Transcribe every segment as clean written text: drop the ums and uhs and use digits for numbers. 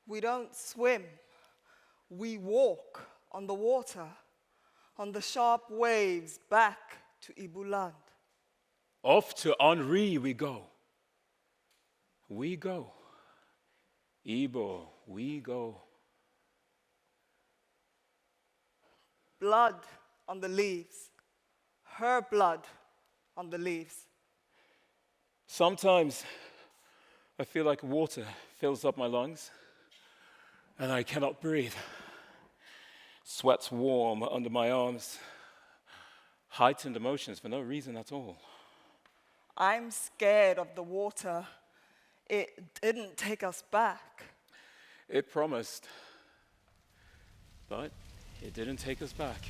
We don't swim. We walk on the water, on the sharp waves back to Ibuland. Off to Henri we go. We go. Ibo, we go. Blood on the leaves. Her blood on the leaves. Sometimes I feel like water fills up my lungs and I cannot breathe. Sweat's warm under my arms. Heightened emotions for no reason at all. I'm scared of the water. It didn't take us back. It promised, but it didn't take us back.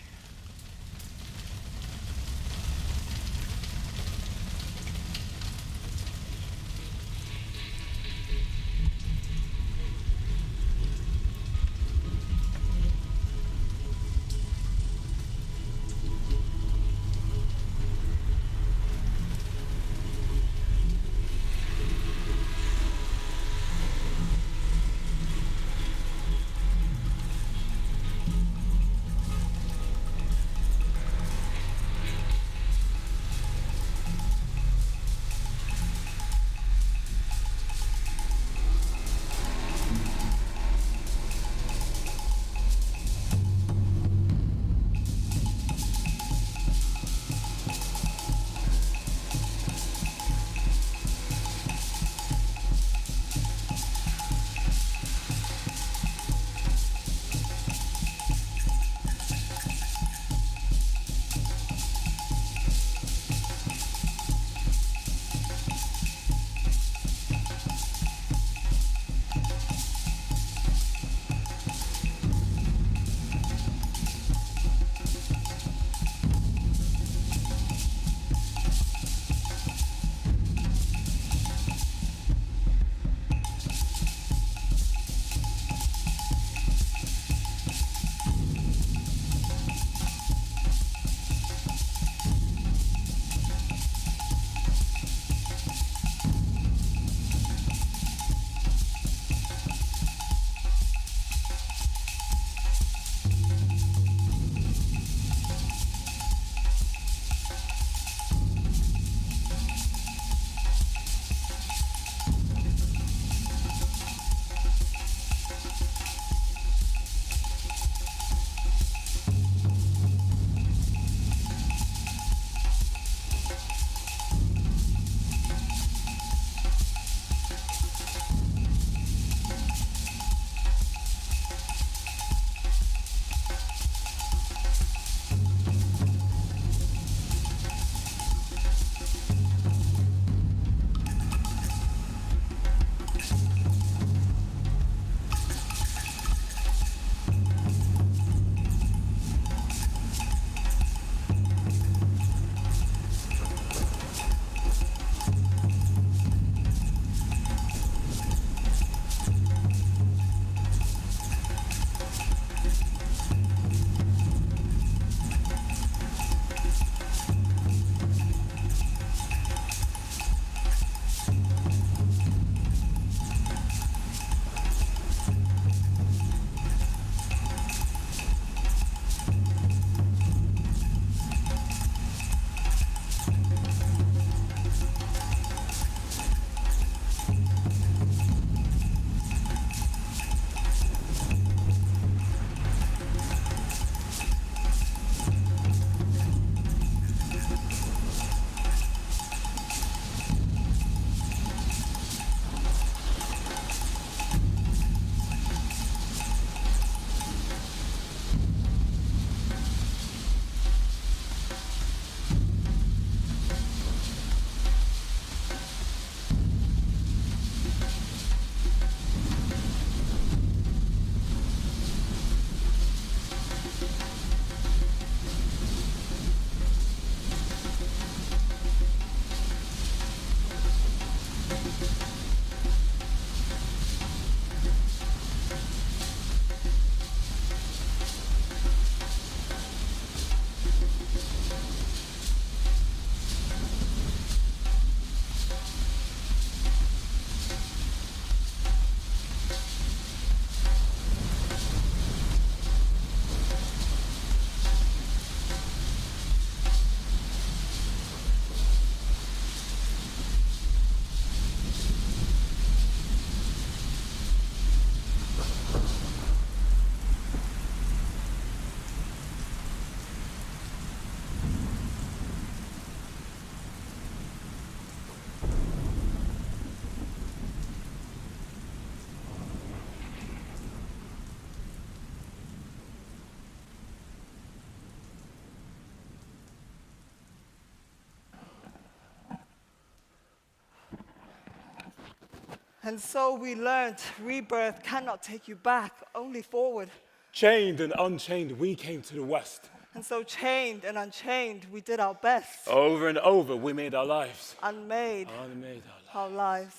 And so we learned rebirth cannot take you back, only forward. Chained and unchained, we came to the West. And so chained and unchained, we did our best. Over and over, we made our lives. Unmade Unmade our lives.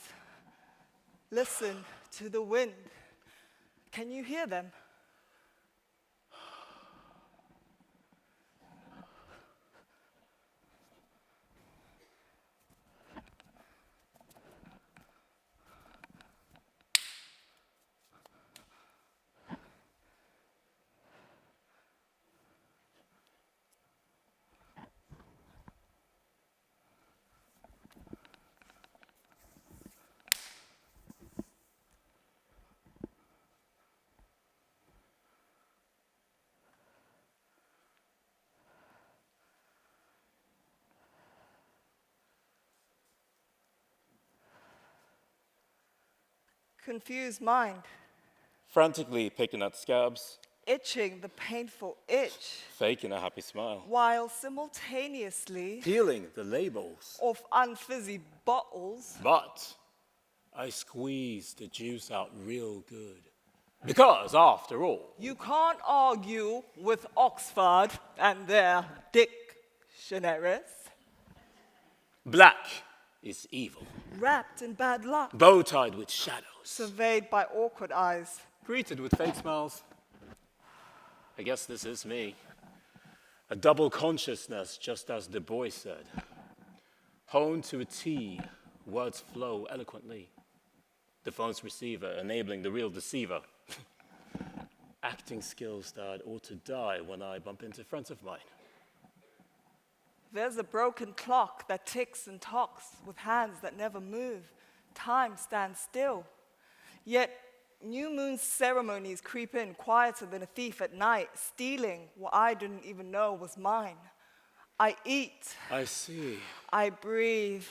Listen to the wind. Can you hear them? Confused mind, Frantically picking at scabs, itching the painful itch, faking a happy smile. while simultaneously Peeling the labels. off unfizzy bottles, But I squeezed the juice out real good. Because, after all, you can't argue with Oxford and their dictionaries. black is evil. Wrapped in bad luck, Bow-tied with shadows. surveyed by awkward eyes. Greeted with fake smiles. I guess this is me. A double consciousness, just as Du Bois said. Honed to a T, words flow eloquently. The phone's receiver enabling the real deceiver. Acting skills that ought to die when I bump into friends of mine. There's a broken clock that ticks and talks with hands that never move. Time stands still. Yet new moon ceremonies creep in quieter than a thief at night, stealing what I didn't even know was mine. I eat. I see. I breathe.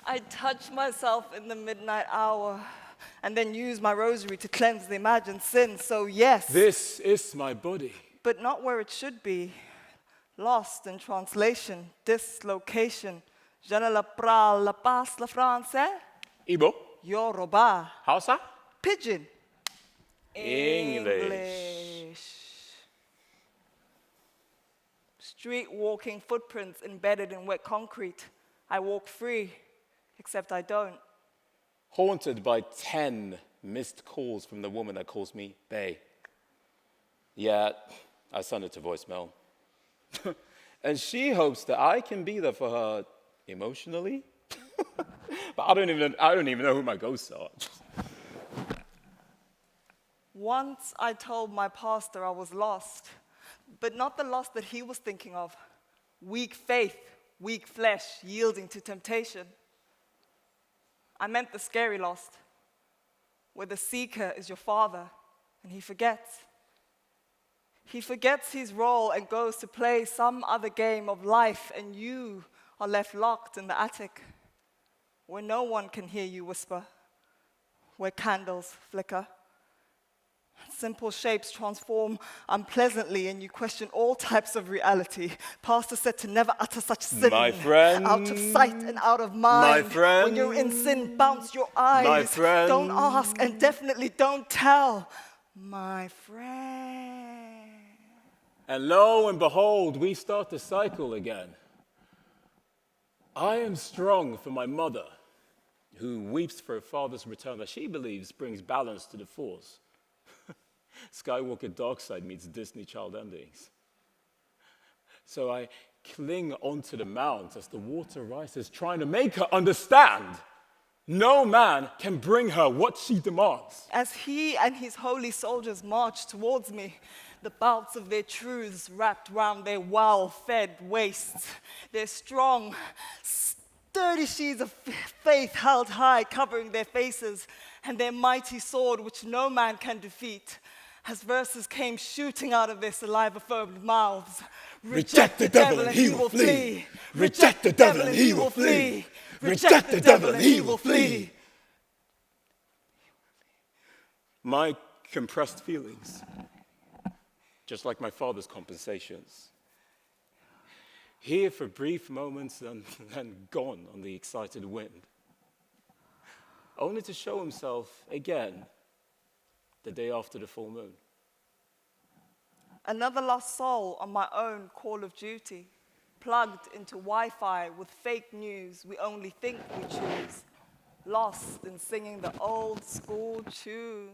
I touch myself in the midnight hour and then use my rosary to cleanse the imagined sin. So yes, This is my body. but not where it should be. Lost in translation, dislocation. Je ne la parle pas le français. Igbo. Yoruba. Hausa. Pidgin. English. Street walking footprints embedded in wet concrete. I walk free, except I don't. Haunted by 10 missed calls from the woman that calls me Bae. Yet, I send it to voicemail. And she hopes that I can be there for her emotionally. But I don't even know who my ghosts are. Once I told my pastor I was lost, but not the lost that he was thinking of. Weak faith, weak flesh, yielding to temptation. I meant the scary lost, where the seeker is your father, and he forgets. He forgets his role and goes to play some other game of life, and you are left locked in the attic, where no one can hear you whisper, where candles flicker. Simple shapes transform unpleasantly, and you question all types of reality. Pastor said to never utter such sin. My friend. Out of sight and out of mind. My friend. When you're in sin, bounce your eyes. My friend. Don't ask and definitely don't tell. My friend. And lo and behold, we start the cycle again. I am strong for my mother, who weeps for her father's return that she believes brings balance to the Force. Skywalker Darkside meets Disney child endings. So I cling onto the mount as the water rises, trying to make her understand. No man can bring her what she demands. As he and his holy soldiers march towards me, the belts of their truths wrapped round their well-fed waists, their strong, sturdy sheaths of faith held high, covering their faces, and their mighty sword, which no man can defeat, as verses came shooting out of their saliva-foamed mouths. Reject the devil and he will flee. Reject the devil and he will flee. Reject the devil and he will flee. My compressed feelings, just like my father's compensations, here for brief moments and then gone on the excited wind. only to show himself again the day after the full moon. Another lost soul on my own call of duty, plugged into Wi-Fi with fake news we only think we choose, lost in singing the old school tunes.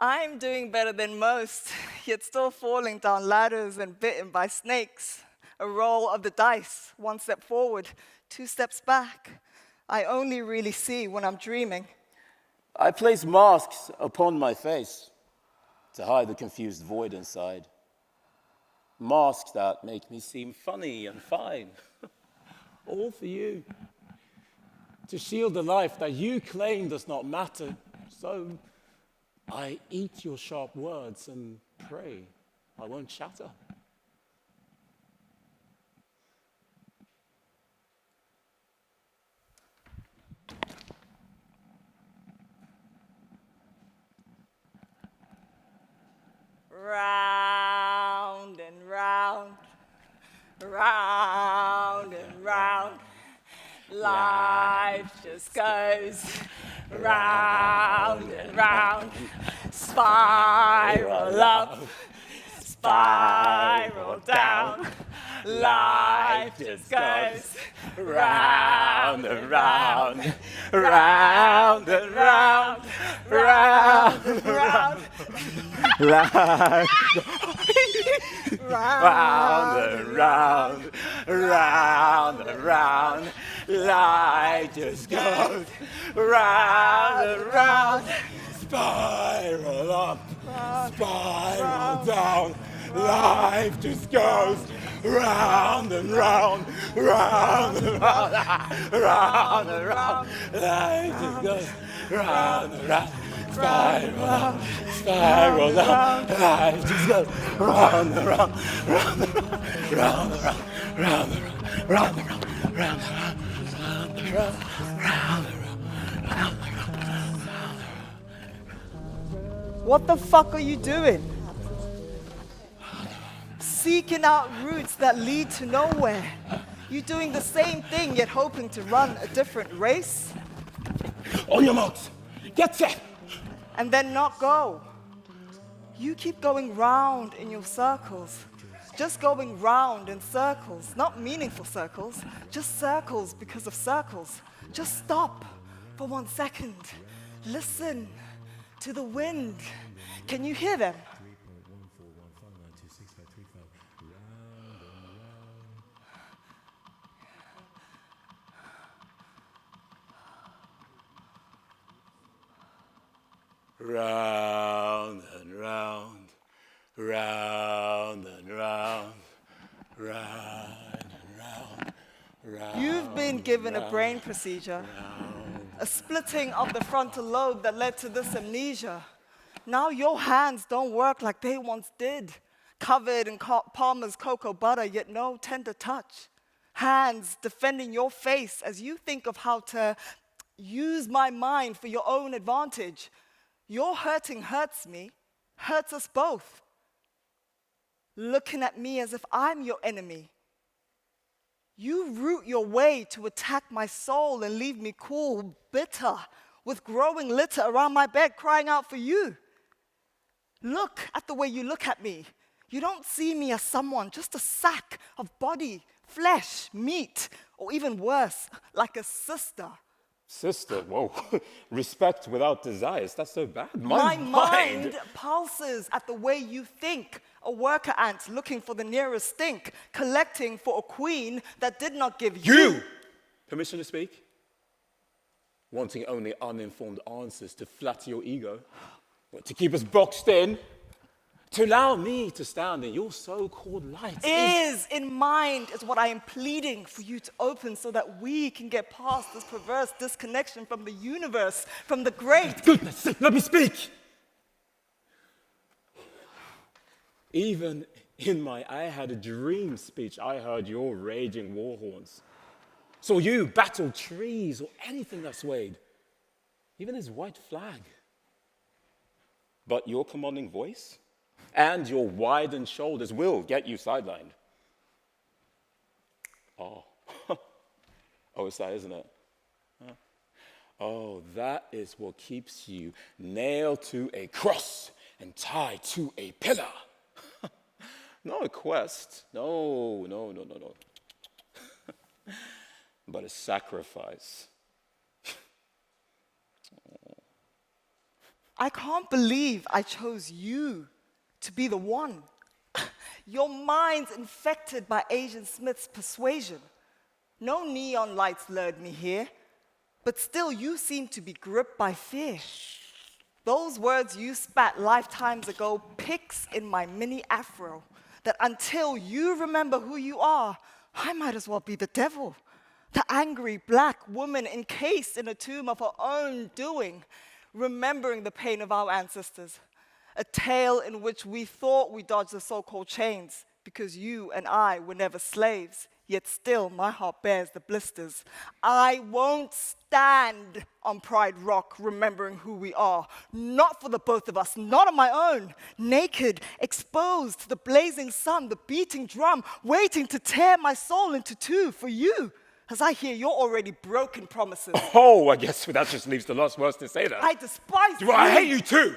I'm doing better than most, yet still falling down ladders and bitten by snakes. A roll of the dice, one step forward, two steps back. I only really see when I'm dreaming. I place masks upon my face to hide the confused void inside. Masks that make me seem funny and fine. All for you. To shield the life that you claim does not matter. So I eat your sharp words and pray I won't shatter. Round and round, round and round. Life just goes round and round. Spiral up, spiral down. Life just goes round and round, round and round, round and round. Round and round, round and round. Life just goes round and round. Spiral up, spiral down. Life just goes round and round, round and round, round and round. Life just goes round and round. Spiral up, spiral down. Life just goes round and round, round and round, round and round, round and round, round and round, round and round, round and round, round and round, round and round. What the fuck are you doing? Seeking out routes that lead to nowhere. You doing the same thing yet hoping to run a different race? On your marks, get set. And then not go. You keep going round in your circles. Just going round in circles, not meaningful circles, just circles because of circles. Just stop for 1 second. Listen to the wind. Can you hear them? Round and round, round and round, round and round, round. You've been given a brain procedure, a splitting of the frontal lobe that led to this amnesia. Now your hands don't work like they once did, covered in Palmer's cocoa butter, yet no tender touch. Hands defending your face as you think of how to use my mind for your own advantage. Your hurting hurts me, hurts us both. Looking at me as if I'm your enemy. You root your way to attack my soul and leave me cool, bitter, with growing litter around my bed crying out for you. Look at the way you look at me. You don't see me as someone, just a sack of body, flesh, meat, or even worse, like a sister. Sister, whoa, respect without desires, that's so bad. My mind pulses at the way you think. A worker ant looking for the nearest stink, collecting for a queen that did not give you permission to speak? Wanting only uninformed answers to flatter your ego, to keep us boxed in, to allow me to stand in your so-called light. In mind is what I am pleading for you to open so that we can get past this perverse disconnection from the universe, from the great. Goodness, let me speak. Even in my I had a dream speech, I heard your raging war horns. Saw you battle trees or anything that swayed, even his white flag. But your commanding voice? And your widened shoulders will get you sidelined. Oh. Oh, it's that, isn't it? Huh? Oh, that is what keeps you nailed to a cross and tied to a pillar. Not a quest. No. But a sacrifice. I can't believe I chose you to be the one. Your mind's infected by Agent Smith's persuasion. No neon lights lured me here, but still you seem to be gripped by fear. Those words you spat lifetimes ago, pics in my mini afro, that until you remember who you are, I might as well be the devil. The angry black woman encased in a tomb of her own doing, remembering the pain of our ancestors. A tale in which we thought we dodged the so-called chains because you and I were never slaves, yet still my heart bears the blisters. I won't stand on Pride Rock remembering who we are. Not for the both of us, not on my own. Naked, exposed to the blazing sun, the beating drum, waiting to tear my soul into two for you. As I hear your already broken promises. Oh, I guess that just leaves the last words to say that. I despise you. I hate you too.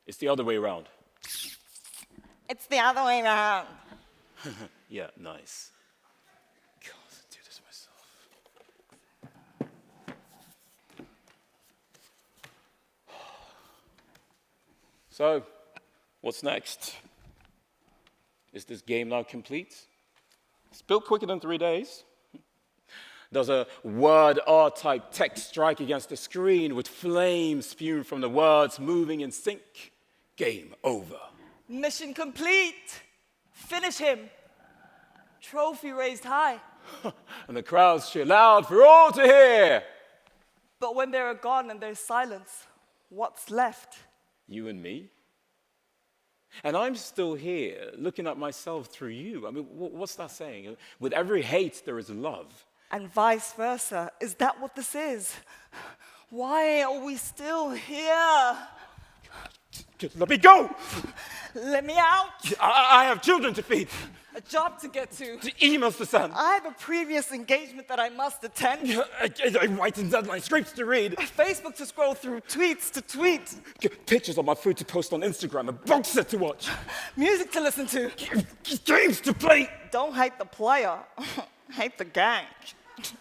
It's the other way around. It's the other way around. Yeah, nice. God, I'll do this myself. So, what's next? Is this game now complete? It's built quicker than 3 days. Does a word R-type text strike against the screen with flames spewing from the words moving in sync? Game over. Mission complete. Finish him. Trophy raised high. And the crowds cheer loud for all to hear. But when they're gone and there's silence, what's left? You and me? And I'm still here, looking at myself through you. I mean, what's that saying? With every hate, there is love. And vice versa. Is that what this is? Why are we still here? Just let me go! Let me out. I have children to feed. A job to get to. The emails to send. I have a previous engagement that I must attend. I write in deadline scripts to read. Facebook to scroll through, tweets to tweet. Pictures of my food to post on Instagram, a box set to watch. Music to listen to. Games to play. Don't hate the player. Hate the gang.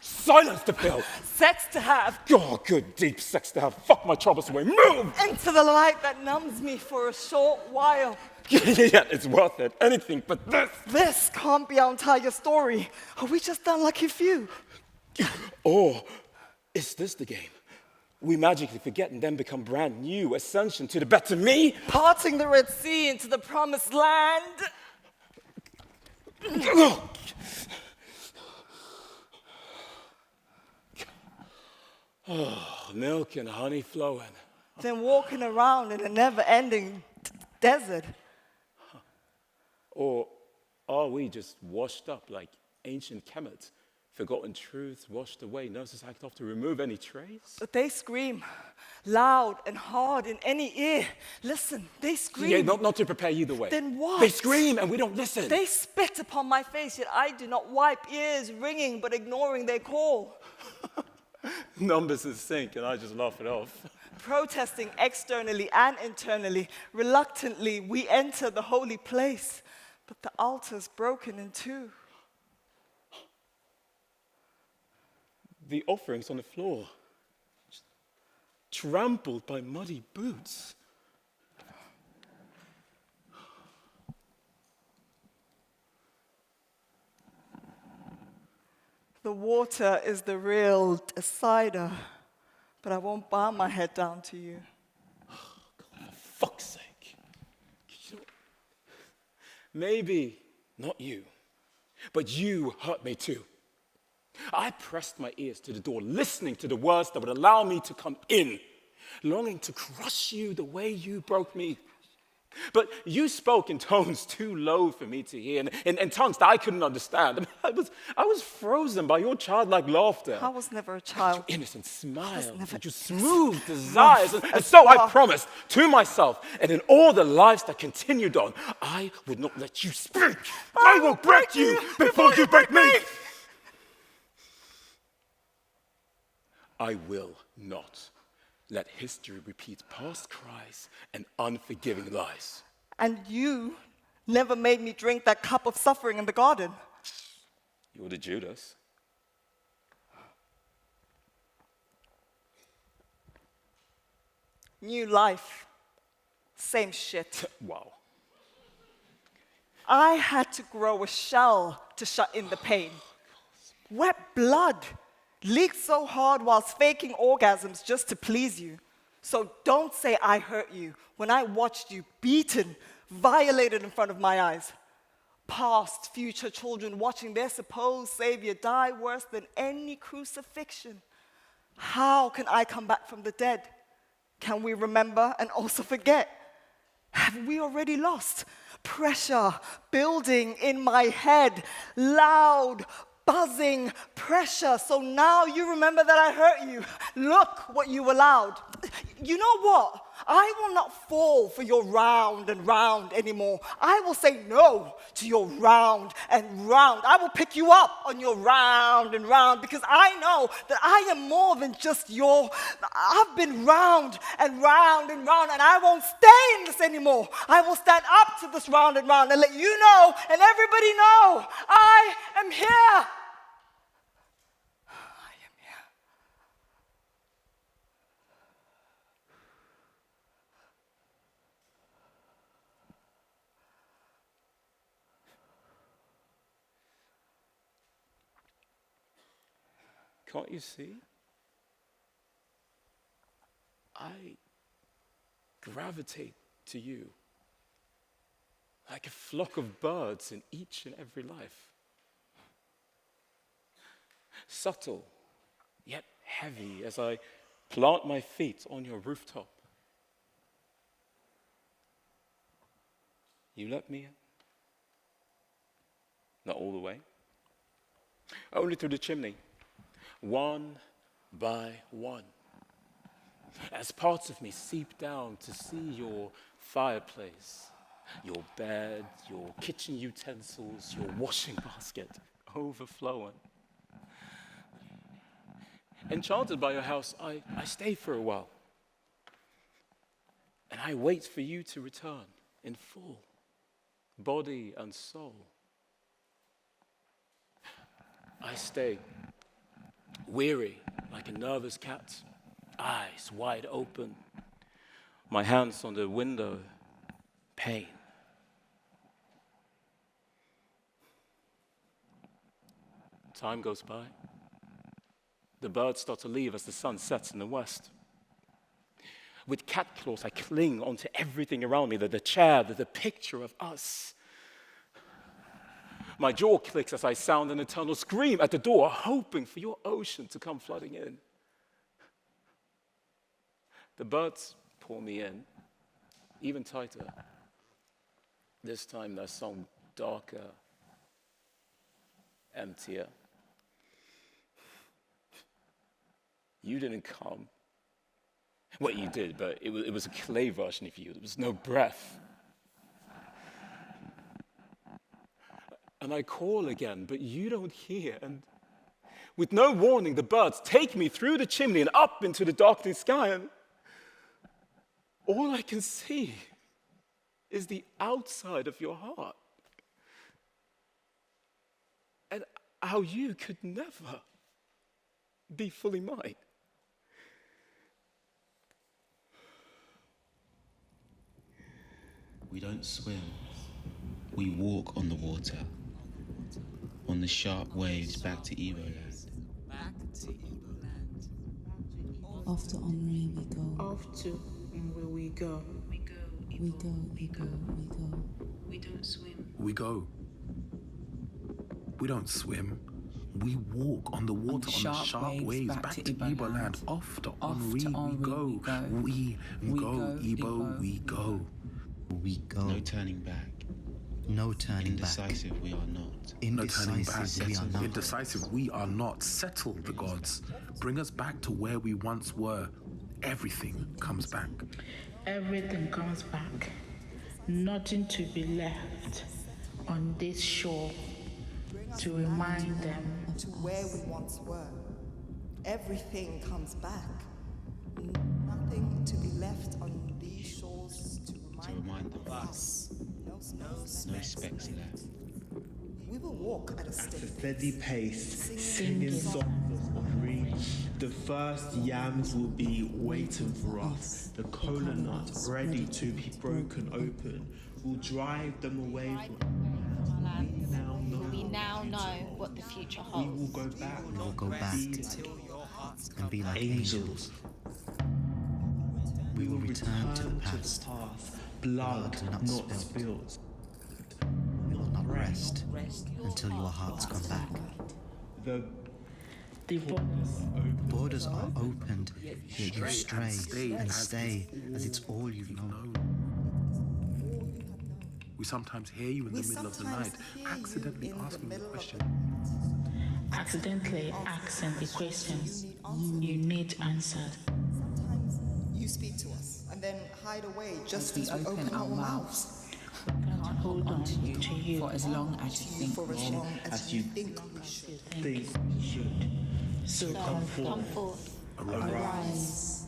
Silence to fill. Sex to have. Oh, good deep sex to have. Fuck my troubles away. Move! Into the light that numbs me for a short while. Yeah, it's worth it. Anything but this. This can't be our entire story. Are we just the unlucky few? Or is this the game? We magically forget and then become brand new. Ascension to the better me. Parting the Red Sea into the promised land. Oh, milk and honey flowing. Then walking around in a never-ending desert. Or are we just washed up like ancient Kemet? Forgotten truths washed away, nurses hacked off to remove any trace? But they scream, loud and hard in any ear. Listen, they scream. Yeah, not to prepare either way. Then what? They scream and we don't listen. They spit upon my face, yet I do not wipe ears ringing but ignoring their call. Numbers in sync and I just laugh it off. Protesting externally and internally, reluctantly we enter the holy place, but the altar's broken in two. The offerings on the floor, trampled by muddy boots. The water is the real decider, but I won't bow my head down to you. For fuck's sake. Maybe not you, But you hurt me too. I pressed my ears to the door, listening to the words that would allow me to come in, longing to crush you the way you broke me. But you spoke in tones too low for me to hear, and in tongues that I couldn't understand. I was frozen by your childlike laughter. I was never a child. Your innocent smile, never and your smooth desires. And so I promised to myself, and in all the lives that continued on, I would not let you speak. I will break you before you break me. I will not let history repeat past cries and unforgiving lies. And you never made me drink that cup of suffering in the garden. You're the Judas. New life, same shit. Wow. I had to grow a shell to shut in the pain. Wet blood leaked so hard whilst faking orgasms just to please you. So don't say I hurt you when I watched you beaten, violated in front of my eyes. Past, future children watching their supposed savior die worse than any crucifixion. How can I come back from the dead? Can we remember and also forget? Have we already lost? Pressure building in my head, loud, buzzing pressure. So now you remember that I hurt you. Look what you allowed. You know what? I will not fall for your round and round anymore. I will say no to your round and round. I will pick you up on your round and round because I know that I am more than just I've been round and round and round, and I won't stay in this anymore. I will stand up to this round and round and let you know and everybody know I am here. Can't you see? I gravitate to you like a flock of birds in each and every life. Subtle, yet heavy as I plant my feet on your rooftop. You let me in. Not all the way. Only through the chimney. One by one. As parts of me seep down to see your fireplace, your bed, your kitchen utensils, your washing basket overflowing. Enchanted by your house, I stay for a while. And I wait for you to return in full, body and soul. I stay, weary like a nervous cat, eyes wide open, my hands on the window, pain. Time goes by. The birds start to leave as the sun sets in the west. With cat claws, I cling onto everything around me, the chair, the picture of us. My jaw clicks as I sound an eternal scream at the door, hoping for your ocean to come flooding in. The birds pull me in, even tighter. This time their song darker, emptier. You didn't come. Well, you did, but it was a clay version of you. There was no breath. And I call again, but you don't hear. And with no warning, the birds take me through the chimney and up into the darkening sky. And all I can see is the outside of your heart. And how you could never be fully mine. We don't swim. We walk on the water. On the sharp waves back to Evo land. Off to Henri we go. Off to where we go. We go, Ibo, we go. We don't swim. We go. We don't swim. We walk on the water, on the sharp waves, back to Igbo land. Off to Henri we go. We go, Igbo, we go. We go. No turning back. No turning back. Indecisive we are not. Indecisive we are not. Indecisive we are not. Settle the gods. Bring us back to where we once were. Everything comes back. Everything comes back. Nothing to be left on this shore to remind them to where we once were. Everything comes back. Nothing to be left on these shores to remind them of us. No specks left. We will walk at a At a steady steady pace, singing songs of reach. The first yams will be waiting for us. The cola nuts ready to be broken open. We'll drive them away from We now know what the future holds. We will go back. We will go back and be like angels. We will return to the past. Blood not spilled. spilled. We will not rest until your hearts come back. The borders are opened, yet you stray and stay as it's all you've known. We sometimes hear you in the middle of the night, accidentally asking the question. accidentally asking the questions you need answered. Sometimes you speak to us and then hide away just as we open our mouths. Can't hold on to you for as long as you think For as long as you think we should. So come forth. Arise.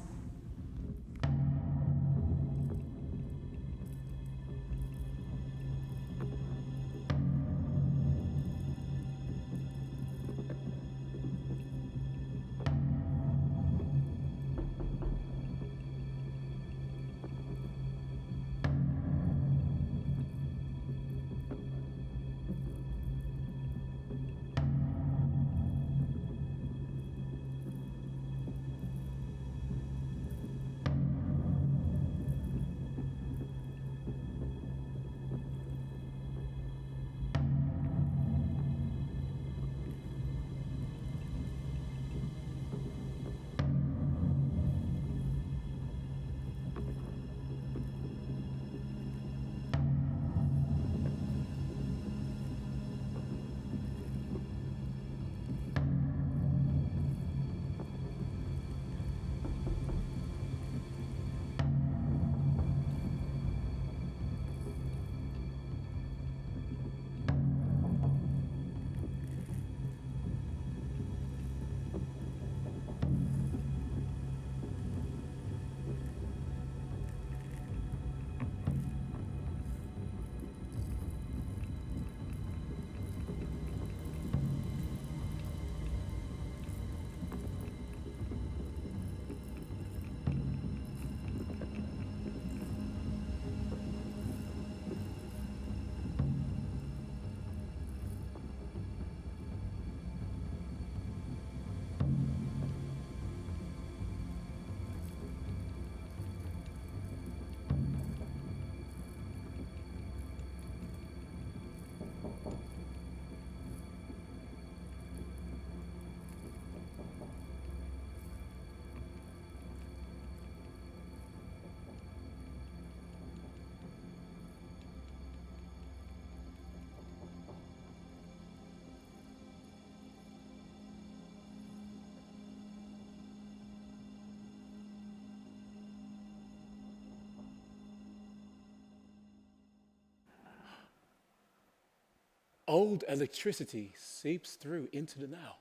Old electricity seeps through into the now,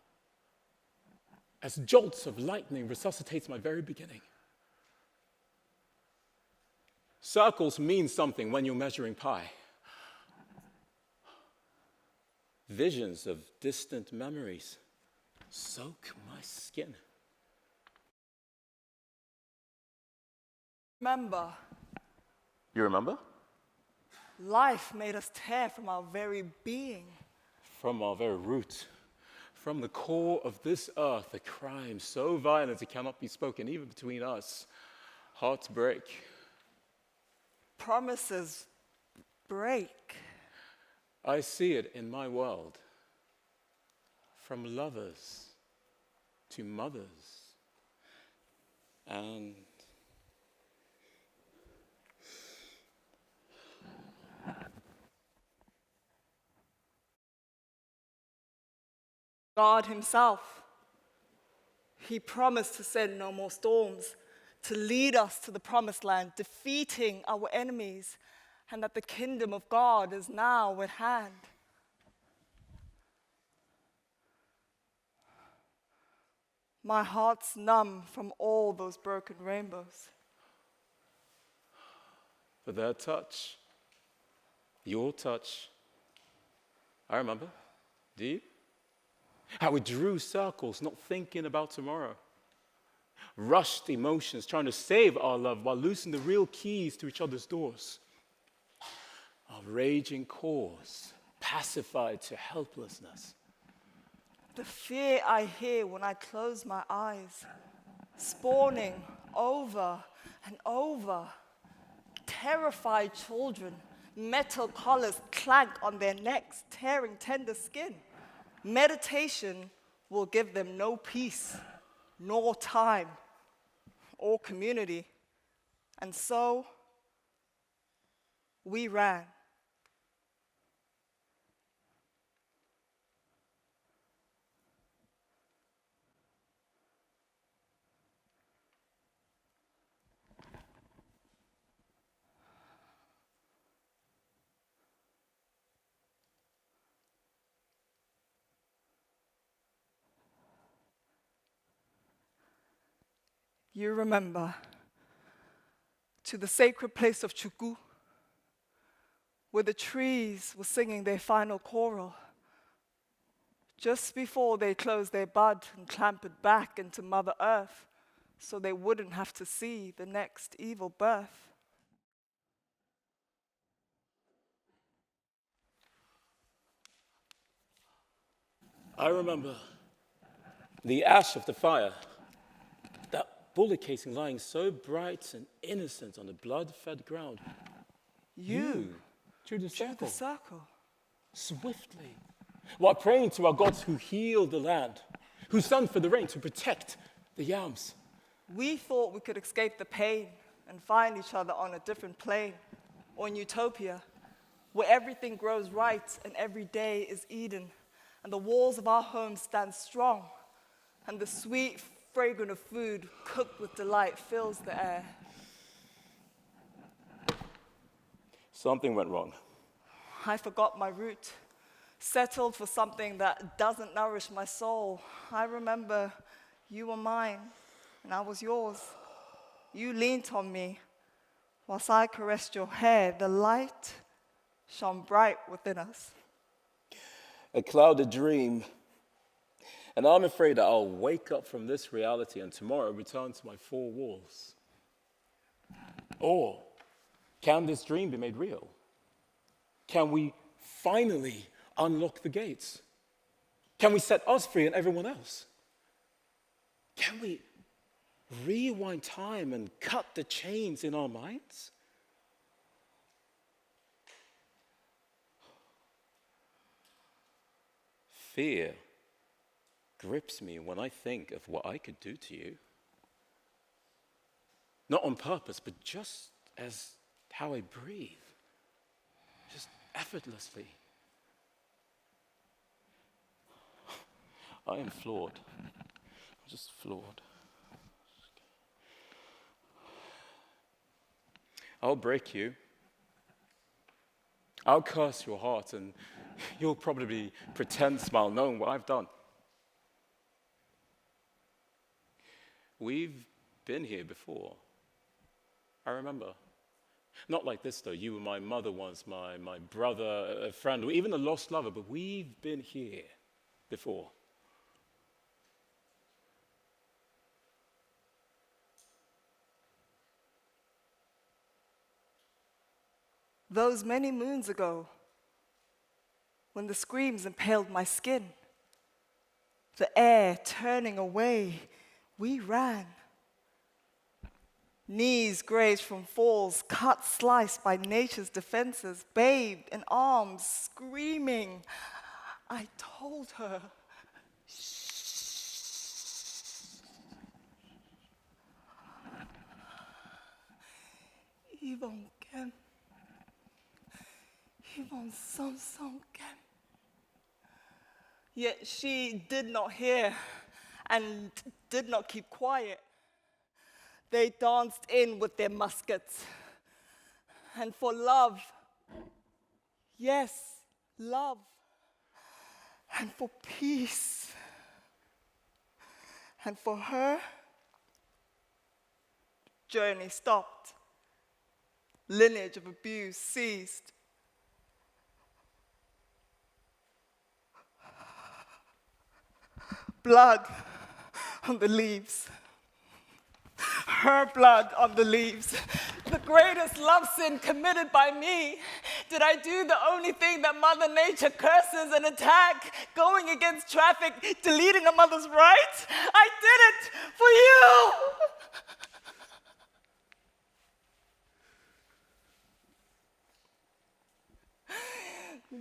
as jolts of lightning resuscitates my very beginning. Circles mean something when you're measuring pi. Visions of distant memories soak my skin. Remember, You remember? life made us tear from our very being. From our very root, from the core of this earth, a crime so violent it cannot be spoken, even between us. Hearts break. Promises break. I see it in my world. from lovers to mothers, and God himself. He promised to send no more storms, to lead us to the promised land, defeating our enemies, and that the kingdom of God is now at hand. My heart's numb from all those broken rainbows. for their touch, your touch. I remember. Do you? How we drew circles, not thinking about tomorrow. Rushed emotions, trying to save our love while losing the real keys to each other's doors. Our raging cause, pacified to helplessness. The fear I hear when I close my eyes, spawning over and over. Terrified children, metal collars clank on their necks, tearing tender skin. Meditation will give them no peace, nor time, or community. And so, we ran. You remember, to the sacred place of Chuku, where the trees were singing their final choral, just before they closed their bud and clambered back into Mother Earth, so they wouldn't have to see the next evil birth. I remember the ash of the fire, that bullet casing lying so bright and innocent on the blood-fed ground. You drew the Drew circle, the circle. swiftly, while praying to our gods who healed the land, who sent for the rain to protect the yams. We thought we could escape the pain and find each other on a different plane, or in utopia, where everything grows right and every day is Eden, and the walls of our home stand strong, and the sweet fragrance of food cooked with delight fills the air. Something went wrong. I forgot my route, settled for something that doesn't nourish my soul. I remember you were mine, and I was yours. You leaned on me, whilst I caressed your hair. The light shone bright within us. A clouded dream. And I'm afraid that I'll wake up from this reality and tomorrow return to my four walls. Or can this dream be made real? Can we finally unlock the gates? Can we set us free and everyone else? Can we rewind time and cut the chains in our minds? Fear grips me when I think of what I could do to you. Not on purpose, but just as how I breathe. Just effortlessly. I am flawed. I'm just flawed. I'll break you. I'll curse your heart, and you'll probably pretend smile knowing what I've done. We've been here before. I remember. Not like this, though. You were my mother once, my brother, a friend, or even a lost lover, but we've been here before. Those many moons ago, when the screams impaled my skin, the air turning away, we ran. Knees grazed from falls, cut sliced by nature's defenses, bathed in arms, screaming. I told her, Yvonne Kem. Yvonne Samson Kem. Yet she did not hear and did not keep quiet. They danced in with their muskets. And for love, yes, love, and for peace, and for her, journey stopped. Lineage of abuse ceased. Blood on the leaves. Her blood on the leaves. The greatest love sin committed by me. Did I do the only thing that Mother Nature curses and attack, going against traffic, deleting a mother's rights? I did it for you!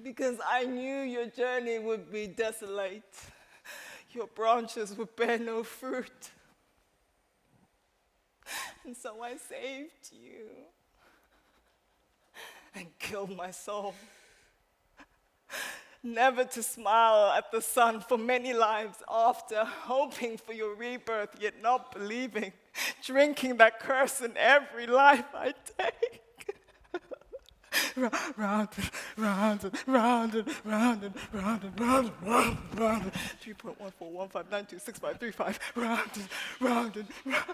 Because I knew your journey would be desolate. Your branches would bear no fruit. And so I saved you and killed my soul. Never to smile at the sun for many lives after, hoping for your rebirth, yet not believing, drinking that curse in every life I take. Round and round and round and round and round and round and round and round and 3.141592653 round and round and round.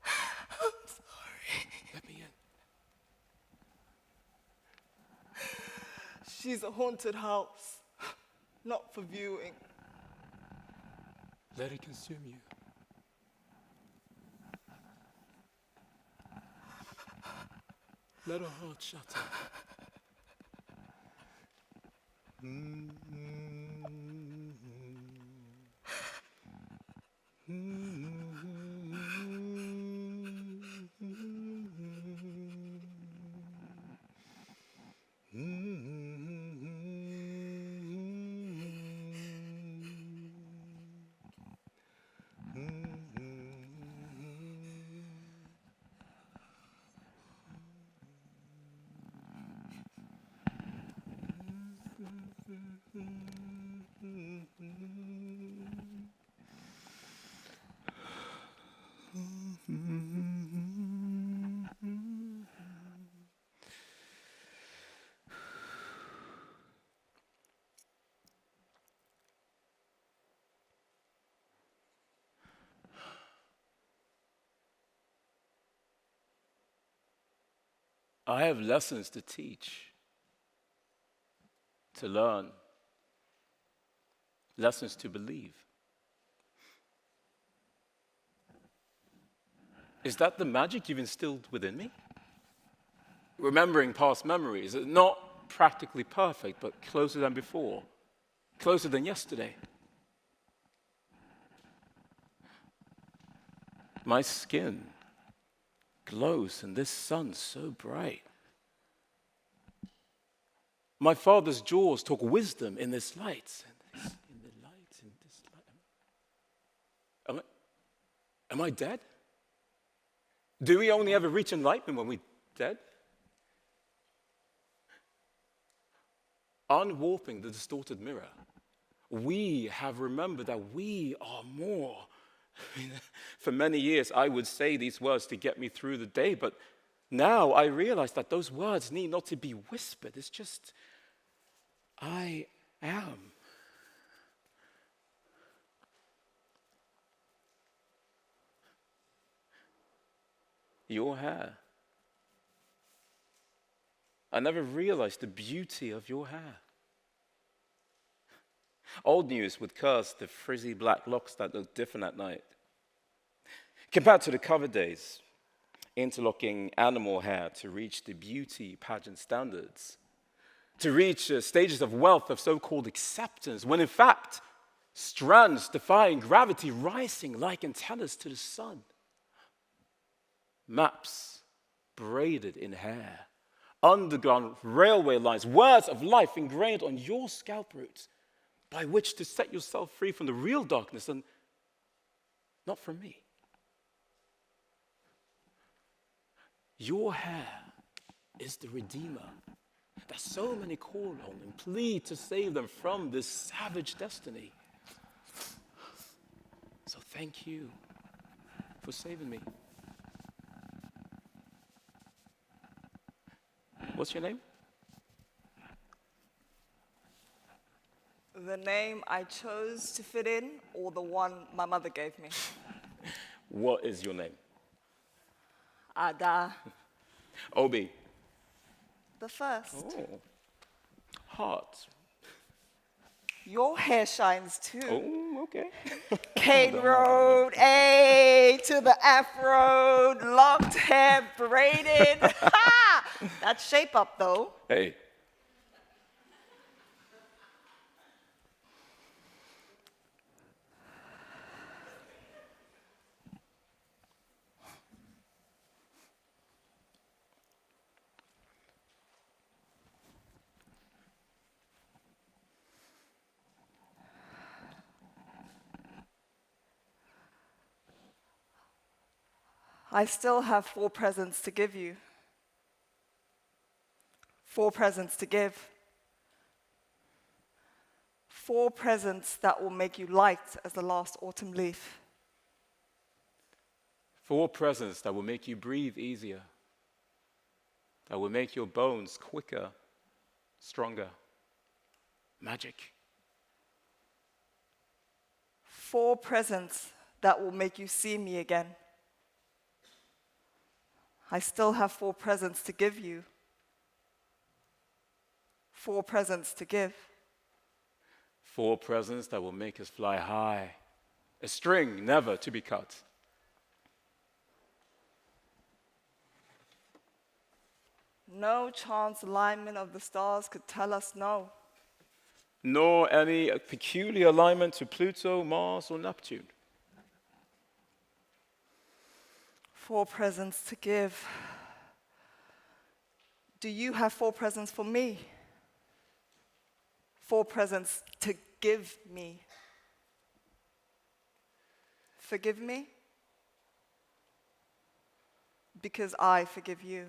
I'm sorry. Let me in. She's a haunted house, not for viewing. Let it consume you. Let our heart shatter. I have lessons to teach, to learn, lessons to believe. Is that the magic you've instilled within me? Remembering past memories, not practically perfect, but closer than before, closer than yesterday. My skin glows in this sun so bright. My father's jaws talk wisdom in this light. Am I dead? Do we only ever reach enlightenment when we're dead? Unwarping the distorted mirror, we have remembered that we are more. For many years, I would say these words to get me through the day, but now I realize that those words need not to be whispered. It's just, I am. Your hair. I never realized the beauty of your hair. Old news would curse the frizzy black locks that look different at night. Compared to the cover days, interlocking animal hair to reach the beauty pageant standards, to reach stages of wealth of so-called acceptance, when in fact, strands defying gravity rising like antennas to the sun. Maps braided in hair, underground railway lines, words of life ingrained on your scalp roots by which to set yourself free from the real darkness and not from me. Your hair is the Redeemer that so many call on and plead to save them from this savage destiny. So thank you for saving me. What's your name? The name I chose to fit in, or the one my mother gave me? What is your name? Ada. Obi. The first. Oh. Heart. Your hair shines too. Oh, okay. Cane Road, A to the F Road, locked hair, braided. Ha! That's shape up though. Hey. I still have 4 presents to give you. 4 presents to give. 4 presents that will make you light as the last autumn leaf. 4 presents that will make you breathe easier, that will make your bones quicker, stronger. Magic. 4 presents that will make you see me again. I still have 4 presents to give you. 4 presents to give. 4 presents that will make us fly high, a string never to be cut. No chance alignment of the stars could tell us no. Nor any peculiar alignment to Pluto, Mars, or Neptune. 4 presents to give. Do you have 4 presents for me? 4 presents to give me. Forgive me? Because I forgive you.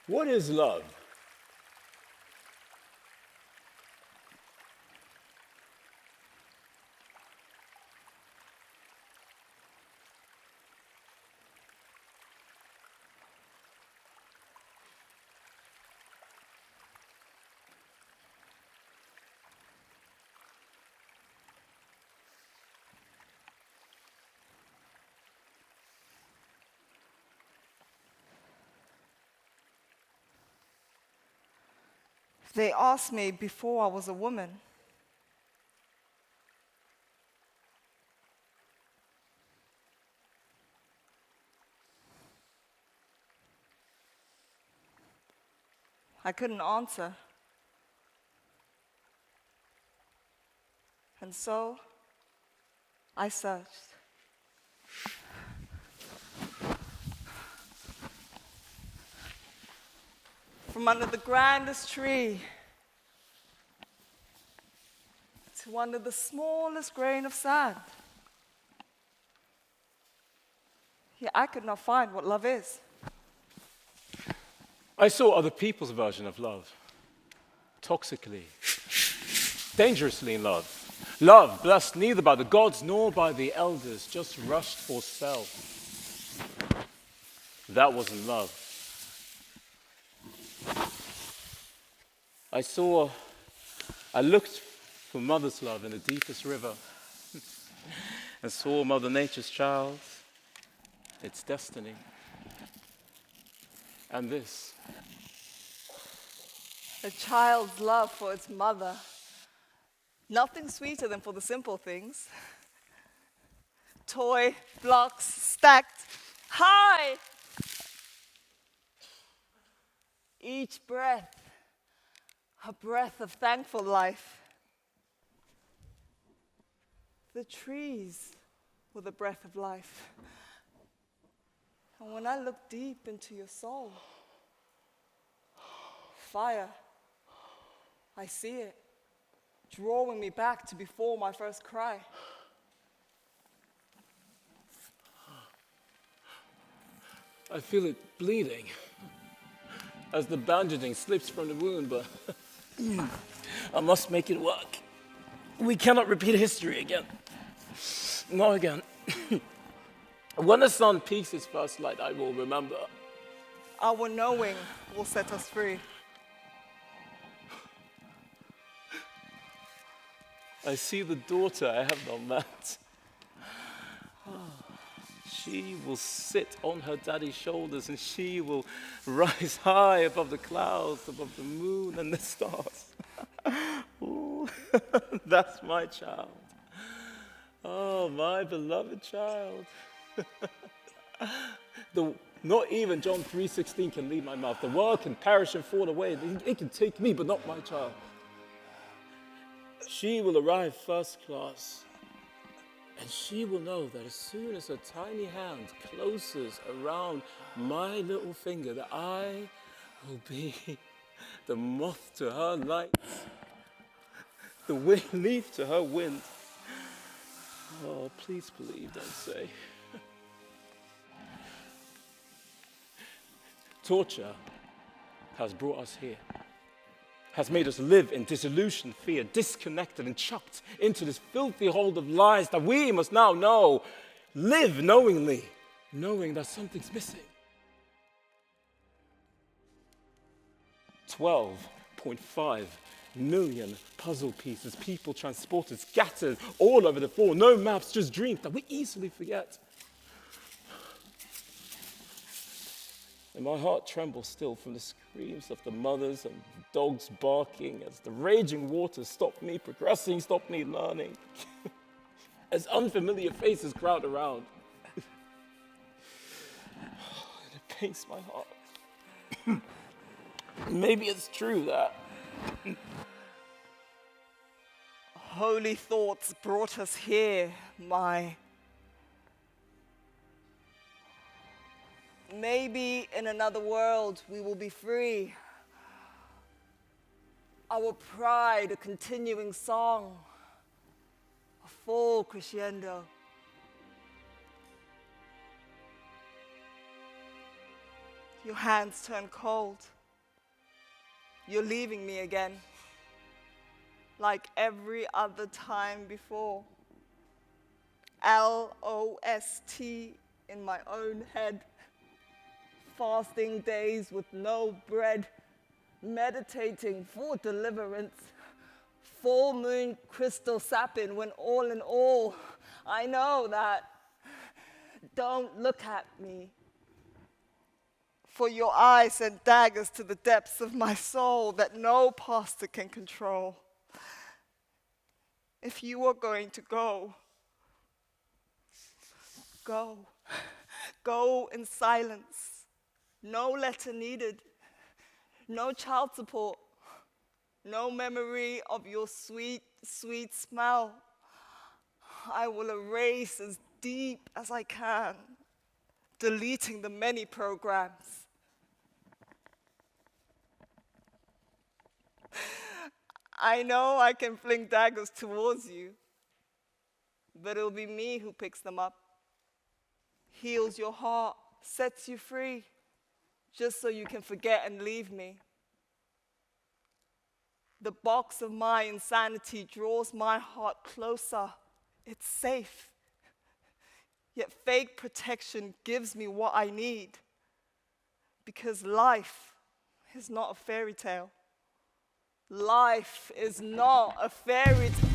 What is love? They asked me before I was a woman. I couldn't answer. And so I searched. From under the grandest tree to under the smallest grain of sand. Yet I could not find what love is. I saw other people's version of love. Toxically, dangerously in love. Love blessed neither by the gods nor by the elders, just rushed for self. That wasn't love. I looked for mother's love in the deepest river and saw Mother Nature's child, its destiny. And this. A child's love for its mother. Nothing sweeter than for the simple things. Toy blocks stacked high. Each breath, a breath of thankful life. The trees were the breath of life. And when I look deep into your soul, fire, I see it, drawing me back to before my first cry. I feel it bleeding as the bandaging slips from the wound, but I must make it work. We cannot repeat history again. Not again. When the sun peaks its first light, I will remember. Our knowing will set us free. I see the daughter I have not met. She will sit on her daddy's shoulders and she will rise high above the clouds, above the moon and the stars. Ooh, that's my child. Oh, my beloved child. Not even John 3:16 can leave my mouth. The world can perish and fall away. It can take me, but not my child. She will arrive first class. And she will know that as soon as her tiny hand closes around my little finger, that I will be the moth to her light, the leaf to her wind. Oh, please believe, don't say. Torture has brought us here, has made us live in disillusion, fear, disconnected and chucked into this filthy hold of lies that we must now know, live knowingly, knowing that something's missing. 12.5 million puzzle pieces, people transported, scattered all over the floor, no maps, just dreams that we easily forget. And my heart trembles still from the screams of the mothers and dogs barking as the raging waters stop me progressing, stop me learning. As unfamiliar faces crowd around. It pains my heart. Maybe it's true that Holy thoughts brought us here, my. Maybe in another world we will be free. Our pride, a continuing song, a full crescendo. Your hands turn cold. you're leaving me again, like every other time before. LOST in my own head. Fasting days with no bread, meditating for deliverance. Full moon crystal sapping when all in all, I know that. Don't look at me. For your eyes send daggers to the depths of my soul that no pastor can control. If you are going to go, go. Go in silence. No letter needed. No child support. No memory of your sweet, sweet smell. I will erase as deep as I can, deleting the many programs. I know I can fling daggers towards you, but it'll be me who picks them up, heals your heart, sets you free, just so you can forget and leave me. The box of my insanity draws my heart closer. It's safe. Yet fake protection gives me what I need. Because life is not a fairy tale. Life is not a fairy tale.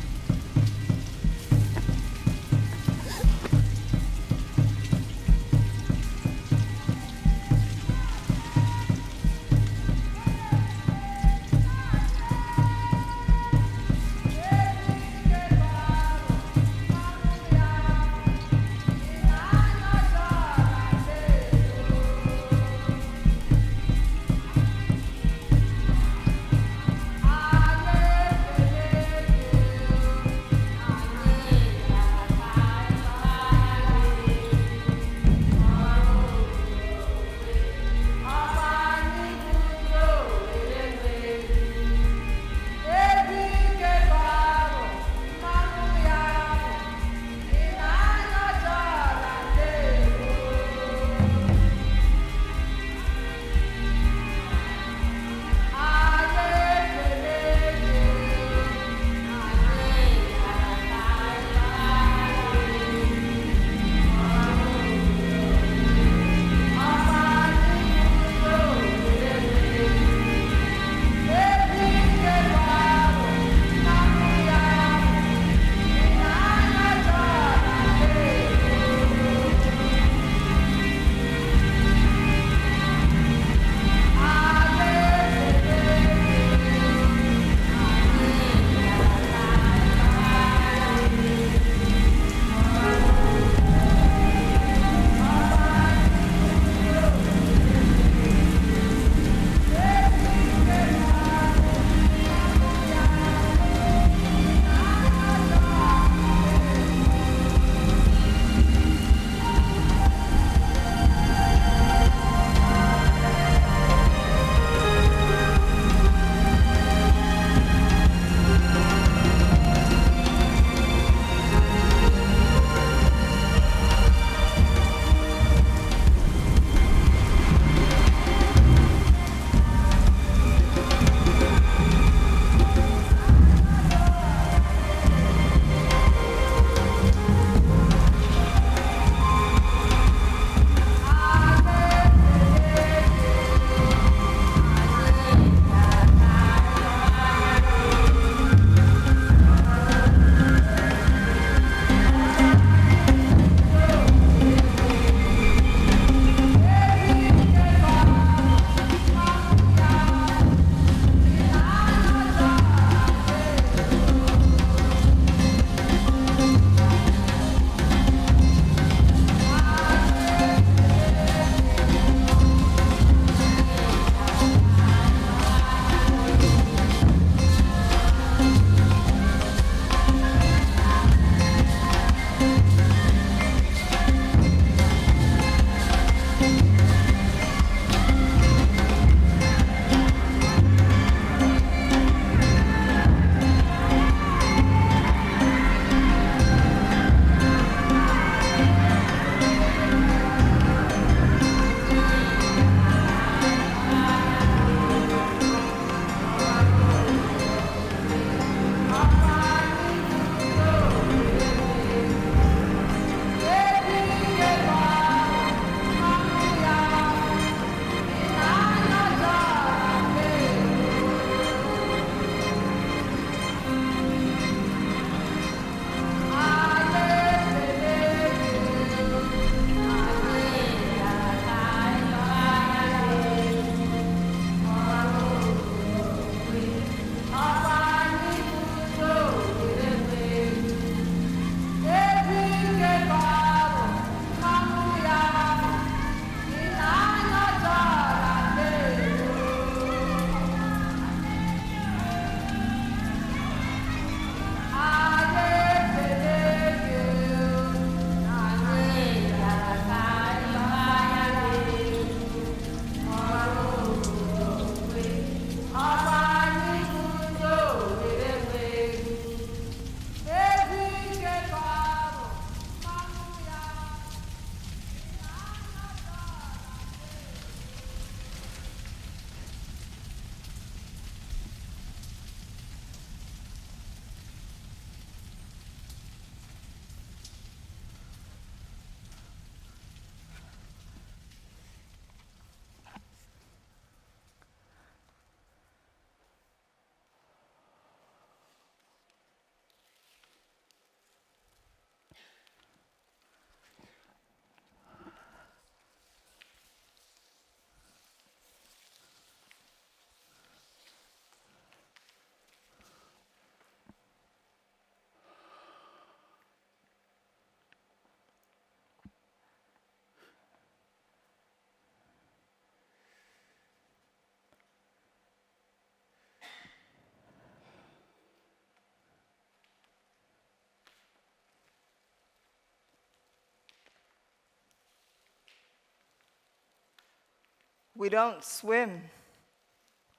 We don't swim.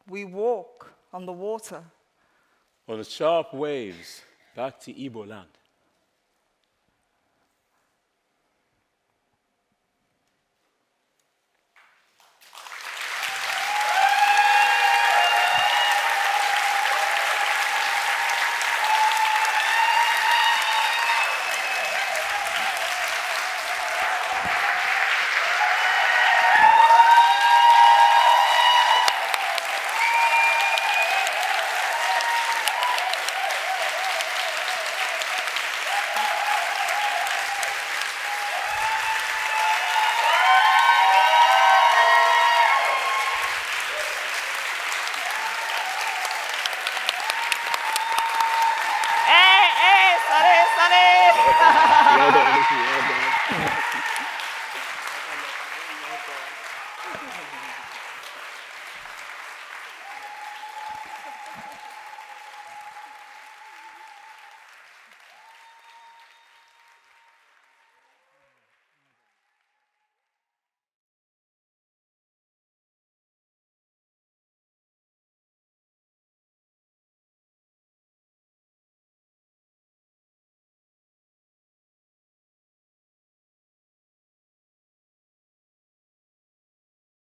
We walk on the water. On the sharp waves back to Igbo land. Hey, hey, sorry, sorry. Well done.